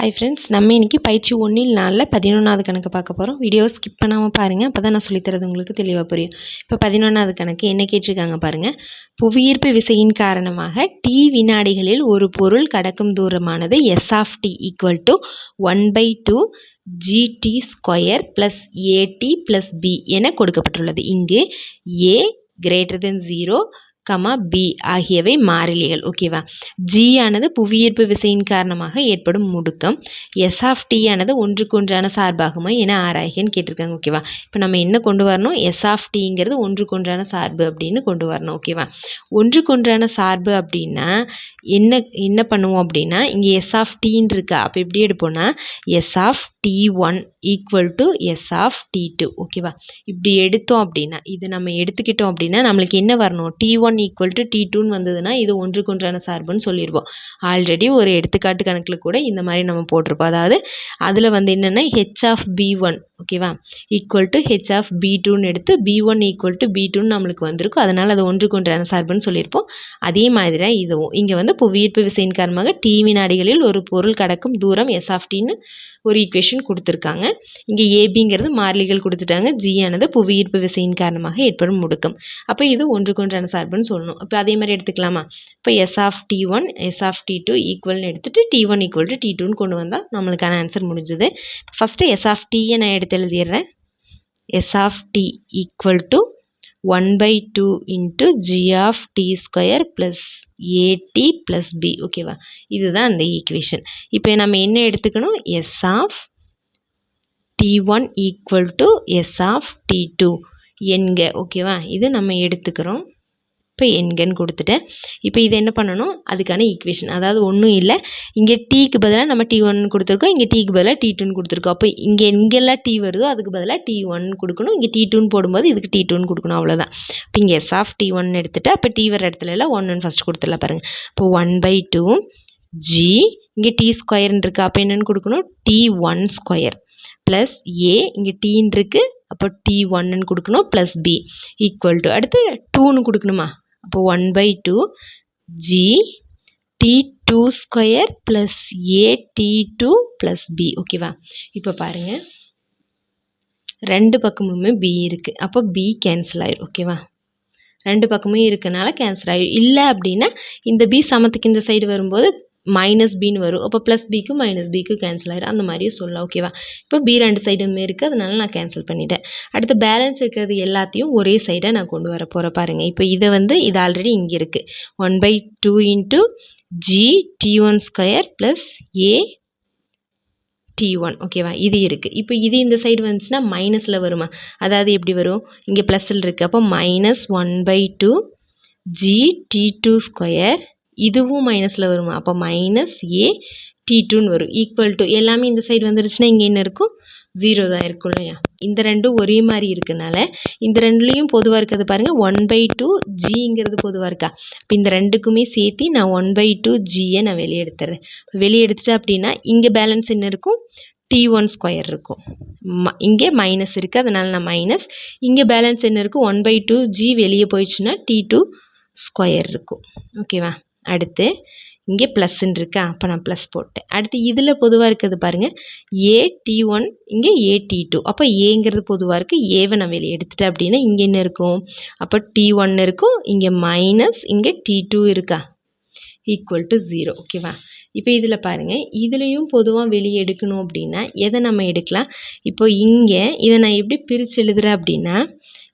Hi friends, நம்ம இன்றைக்கி பயிற்சி 1 11வது கணக்கு பார்க்க போகிறோம். வீடியோவை ஸ்கிப் பண்ணாமல் பாருங்கள், அப்போ தான் நான் சொல்லித்தரது உங்களுக்கு தெளிவாக புரியும். இப்போ 11வது கணக்கு என்ன கேட்டிருக்காங்க பாருங்கள். புவியீர்ப்பு விசையின் காரணமாக t வினாடிகளில் ஒரு பொருள் கடக்கும் தூரமானது s(t) = 1/2 gt² + at + b என கொடுக்கப்பட்டுள்ளது. இங்கு a > 0, b ஆகியவை மாறிலிகள். ஓகேவா. g ஆனது புவியீர்ப்பு விசையின் காரணமாக ஏற்படும் முடுக்கம். s(t) ஆனது ஒன்றுக்கொன்றான சார்பாகுமா என ஆராய்கன்னு கேட்டிருக்காங்க. ஓகேவா. இப்போ நம்ம என்ன கொண்டு வரணும், s(t)ங்கிறது ஒன்றுக்கொன்றான சார்பு அப்படின்னு கொண்டு வரணும். ஓகேவா. ஒன்றுக்கொன்றான சார்பு அப்படின்னா என்ன பண்ணுவோம் அப்படின்னா, இங்கே s(t)ன்னு இருக்கா, அப்போ எப்படி எடுப்போம்னா s(t1) = s(t2). ஓகேவா. இப்படி எடுத்தோம் அப்படின்னா, இது நம்ம எடுத்துக்கிட்டோம் அப்படின்னா நம்மளுக்கு என்ன வரணும், t1 = t2ன்னு வந்ததுன்னா இது ஒன்றுக்கொன்றான சார்புன்னு சொல்லிடுவோம். ஆல்ரெடி ஒரு எடுத்துக்காட்டு கணக்கில் கூட இந்த மாதிரி நம்ம போட்டிருப்போம். அதாவது அதில் என்னென்னா h(b1) ஓகேவா =h(b2)ன்னு எடுத்து b1 = b2ன்னு நம்மளுக்கு வந்திருக்கும். அதனால் அது ஒன்றுக்கொன்றான சார்புன்னு சொல்லியிருப்போம். அதே மாதிரி தான் இதுவும் இங்கே புவியீர்ப்பு விசையின் காரணமாக t வினாடிகளில் ஒரு பொருள் கடக்கும் தூரம் s(t)ன்னு ஒரு ஈக்குவேஷன் கொடுத்துருக்காங்க. இங்கே ஏபிங்கிறது மாறிலிகள் கொடுத்துட்டாங்க. g ஆனது புவியீர்ப்பு விசையின் காரணமாக ஏற்படும் முடுக்கம். அப்போ இது ஒன்றுக்கொன்றான சார்புன்னு சொல்லணும். இப்போ அதே மாதிரி எடுத்துக்கலாமா. இப்போ s(t1, s(t2) ஈக்குவல்னு எடுத்துகிட்டு t1 = t2ன்னு கொண்டு வந்தால் நம்மளுக்கான ஆன்சர் முடிஞ்சது. ஃபஸ்ட்டு s(t)யை நான் எடுத்து எழுதிடுறேன். s(t) = 1/2 gt² + at + b. ஓகேவா. இதுதான் அந்த ஈக்குவேஷன். இப்போ நம்ம என்ன எடுத்துக்கணும், s(t1 = s(t2) என்க. ஓகேவா. இது நம்ம எடுத்துக்கிறோம். இப்போ என்கன்னு கொடுத்துட்டேன். இப்போ இது என்ன பண்ணணும், அதுக்கான ஈக்குவேஷன், அதாவது ஒன்றும் இல்லை, இங்கே டீக்கு பதிலாக நம்ம t1 கொடுத்துருக்கோம், இங்கே டீக்கு பதிலாக t2 கொடுத்துருக்கோம். அப்போ இங்கே எங்கெல்லாம் t வருதோ அதுக்கு பதிலாக t1 கொடுக்கணும், இங்கே t2 போடும்போது இதுக்கு t2 கொடுக்கணும். அவ்வளோதான். இப்போ இங்கே s(t1) எடுத்துகிட்டு அப்போ t வர இடத்துல எல்லாம் 1ன்னு ஃபஸ்ட் கொடுத்துடலாம் பாருங்கள். இப்போ 1/2 g, இங்கே t² இருக்கா, அப்போ என்னென்னு கொடுக்கணும், t1² + a, இங்கே t இருக்குது அப்போ t1ன்னு கொடுக்கணும் + b = அடுத்து 2ன்னு கொடுக்கணுமா. அப்போ 1/2 g t2² + at + b. ஓகேவா. இப்போ பாருங்கள், ரெண்டு பக்கமுமே b இருக்குது. அப்போ b கேன்சல் ஆயிடும். ஓகேவா. ரெண்டு பக்கமும் இருக்கனால கேன்சல் ஆகிடும். இல்லை அப்படின்னா இந்த b சமத்துக்கு இந்த சைடு வரும்போது -bன்னு வரும். அப்போ +bக்கும் -bக்கும் கேன்சல் ஆகிடும். அந்த மாதிரியும் சொல்லலாம். ஓகேவா. இப்போ b ரெண்டு சைடுமே இருக்குது, அதனால நான் கேன்சல் பண்ணிட்டேன். அடுத்து பேலன்ஸ் இருக்கிறது எல்லாத்தையும் ஒரே சைடாக நான் கொண்டு வர போகிறேன் பாருங்கள். இப்போ இதை இது ஆல்ரெடி இங்கே இருக்குது. 1/2 g t1² + a t1. ஓகேவா. இது இருக்குது. இப்போ இது இந்த சைடு வந்துச்சுன்னா மைனஸில் வருமா, அதாவது எப்படி வரும், இங்கே ப்ளஸில் இருக்குது. அப்போ -1/2 g t2², இதுவும் மைனஸில் வருமா, அப்போ -a t2ன்னு வரும். ஈக்குவல் எல்லாமே இந்த சைடு வந்துருச்சுன்னா இங்கே என்ன இருக்கும், 0 தான் இருக்கும் இல்லையா. இந்த ரெண்டும் ஒரே மாதிரி இருக்கனால இந்த ரெண்டுலேயும் பொதுவாக இருக்கிறது பாருங்கள், 1/2 ஜிங்கிறது பொதுவாக இருக்கா. இப்போ இந்த ரெண்டுக்குமே சேர்த்து நான் 1/2 ஜியை நான் வெளியே எடுத்துறேன். வெளியே எடுத்துட்டேன் அப்படின்னா இங்கே பேலன்ஸ் என்ன இருக்கும், t1² இருக்கும். இங்கே மைனஸ் இருக்குது, அதனால் நான் மைனஸ். இங்கே பேலன்ஸ் என்ன இருக்கும், 1/2 ஜி வெளியே போயிடுச்சுன்னா t2² இருக்கும். ஓகேவா. அடுத்து இங்கே ப்ளஸ்ன்னு இருக்கா, அப்போ நான் ப்ளஸ் போட்டேன். அடுத்து இதில் பொதுவாக இருக்கிறது பாருங்கள், at1, இங்கே at2. அப்போ ஏங்கிறது பொதுவாக இருக்குது, ஏவை நான் வெளியே எடுத்துட்டேன் அப்படின்னா இங்கே என்ன இருக்கும், அப்போ t1 இருக்கும், இங்கே மைனஸ், இங்கே t2 இருக்கா, = 0. ஓகேவா. இப்போ இதில் பாருங்கள், இதுலேயும் பொதுவாக வெளியே எடுக்கணும் அப்படின்னா எதை நம்ம எடுக்கலாம். இப்போ இங்கே இதை நான் எப்படி பிரித்து எழுதுகிறேன் அப்படின்னா,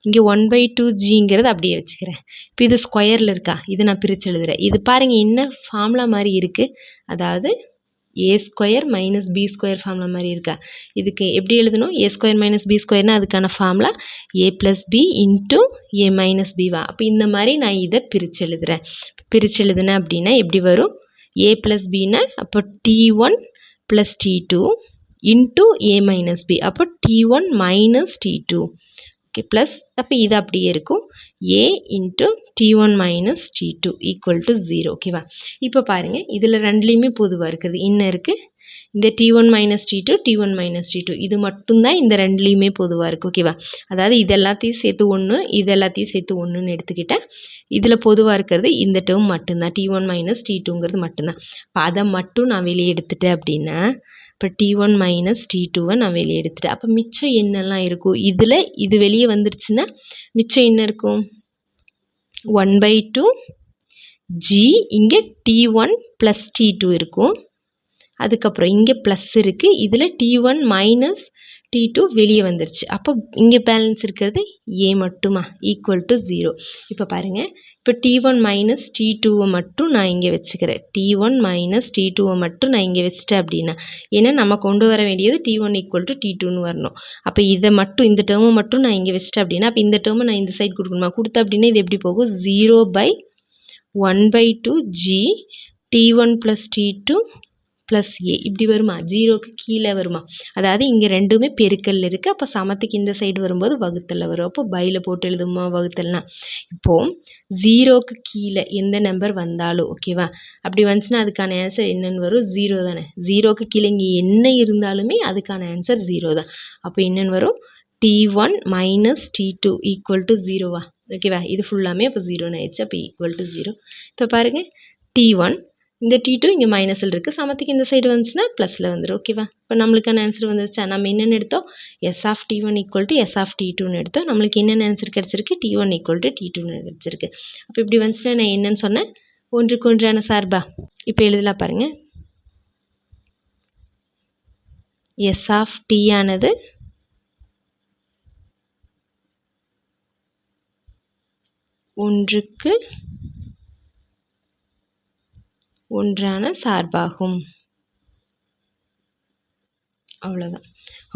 இங்கே 1/2 ஜிங்கிறது அப்படியே வச்சுக்கிறேன். இப்போ இது ஸ்கொயரில் இருக்கா, இது நான் பிரித்து எழுதுகிறேன். இது பாருங்கள் என்ன ஃபார்முலா மாதிரி இருக்குது, அதாவது a² - b² ஃபார்முலா மாதிரி இருக்கா. இதுக்கு எப்படி எழுதணும், a² - b²னா அதுக்கான formula a + b × a - b வா. அப்போ இந்த மாதிரி நான் இதை பிரித்து எழுதுகிறேன். பிரித்து எழுதுனேன் அப்படின்னா எப்படி வரும், a + bனா அப்போ t1 + t2 × a - b, அப்போ t1 - t2. ஓகே. ப்ளஸ் அப்போ இது அப்படியே இருக்கும், a × t1 - t2 = 0. ஓகேவா. இப்போ பாருங்கள், இதில் ரெண்டுலேயுமே பொதுவாக இருக்குது, என்ன இருக்குது, இந்த T1 minus T2 T1 minus T2 இது மட்டும்தான் இந்த ரெண்டுலேயுமே பொதுவாக இருக்குது. ஓகேவா? அதாவது இது எல்லாத்தையும் சேர்த்து 1 இது எல்லாத்தையும் சேர்த்து 1ன்னு எடுத்துக்கிட்டேன். இதில் பொதுவாக இருக்கிறது இந்த டேர்ம் மட்டும்தான், T1 மைனஸ் T2ங்கிறது மட்டும்தான். இப்போ அதை மட்டும் நான் வெளியே எடுத்துட்டேன் அப்படின்னா, இப்போ T1 மைனஸ் T2வை நான் வெளியே எடுத்துட்டேன். அப்போ மிச்சம் என்னெல்லாம் இருக்கும்? இதில் இது வெளியே வந்துருச்சுன்னா மிச்சம் என்ன இருக்கும்? 1/2 G, இங்கே T1 ப்ளஸ் T2 இருக்கும். அதுக்கப்புறம் இங்கே ப்ளஸ் இருக்குது, இதில் T1 மைனஸ் T2 வெளியே வந்துருச்சு. அப்போ இங்கே பேலன்ஸ் இருக்கிறது A மட்டுமா, ஈக்குவல் டு 0. இப்போ பாருங்கள், இப்போ T1 மைனஸ் T2வை மட்டும் நான் இங்கே வச்சுக்கிறேன். T1 மைனஸ் T2வை மட்டும் நான் இங்கே வச்சுட்டேன் அப்படின்னா, ஏன்னா நம்ம கொண்டு வர வேண்டியது T1 ஈக்குவல் டு T2ன்னு வரணும். அப்போ இதை மட்டும், இந்த டேர்மை மட்டும் நான் இங்கே வச்சிட்டேன் அப்படின்னா, அப்போ இந்த டேர்மை நான் இந்த சைடு கொடுக்கணுமா? கொடுத்தேன் அப்படின்னா இது எப்படி போகும்? 0/1/2 G T1 plus T2 plus A இப்படி வருமா? 0க்கு கீழே வருமா? அதாவது இங்கே ரெண்டுமே பெருக்கல் இருக்குது. அப்போ சமத்துக்கு இந்த சைடு வரும்போது வகுத்தலில் வரும். அப்போ பையில் போட்டு எழுதுமா வகுத்தல்னா? இப்போது 0க்கு கீழே எந்த நம்பர் வந்தாலும் ஓகேவா, அப்படி வந்துச்சுன்னா அதுக்கான ஆன்சர் என்னென்னு வரும்? 0 தானே. 0க்கு கீழே இங்கே என்ன இருந்தாலுமே அதுக்கான ஆன்சர் 0 தான். அப்போ என்னென்னு வரும்? T1 minus T2 equal to 0வா? ஓகேவா? இது ஃபுல்லாமே அப்போ 0ன்னு ஆயிடுச்சு. அப்போ ஈக்குவல் டு 0. இப்போ பாருங்கள், T1 இந்த T2 இங்கே மைனஸில் இருக்குது, சமத்துக்கு இந்த சைடு வந்துச்சுன்னா ப்ளஸில் வந்துடும். ஓகேவா? இப்போ நம்மளுக்கான ஆன்சர் வந்துருச்சா? நம்ம என்னென்னு எடுத்தோம்? S of T1 equal to S of T2ன்னு எடுத்தோம். நம்மளுக்கு என்னென்ன ஆன்சர் கிடச்சிருக்கு? T1 ஈக்குவல் டு T2ன்னு கிடச்சிருக்கு. அப்போ இப்படி வந்துச்சுன்னா நான் என்னென்னு சொன்னேன்? ஒன்றுக்கு ஒன்றான சார்பா? இப்போ எழுதலாம் பாருங்கள். S ஆஃப் T ஆனது ஒன்றுக்கு ஒன்றான சார்பாகும். அவ்வளோதான்.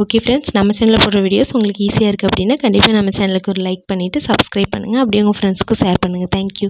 ஓகே ஃப்ரெண்ட்ஸ், நம்ம சேனலில் போடுற வீடியோஸ் உங்களுக்கு ஈஸியாக இருக்குது அப்படின்னா கண்டிப்பாக நம்ம சேனலுக்கு ஒரு லைக் பண்ணிவிட்டு சப்ஸ்கிரைப் பண்ணுங்கள். அப்படியே உங்கள் ஃப்ரெண்ட்ஸுக்கும் ஷேர் பண்ணுங்கள். தேங்க்யூ.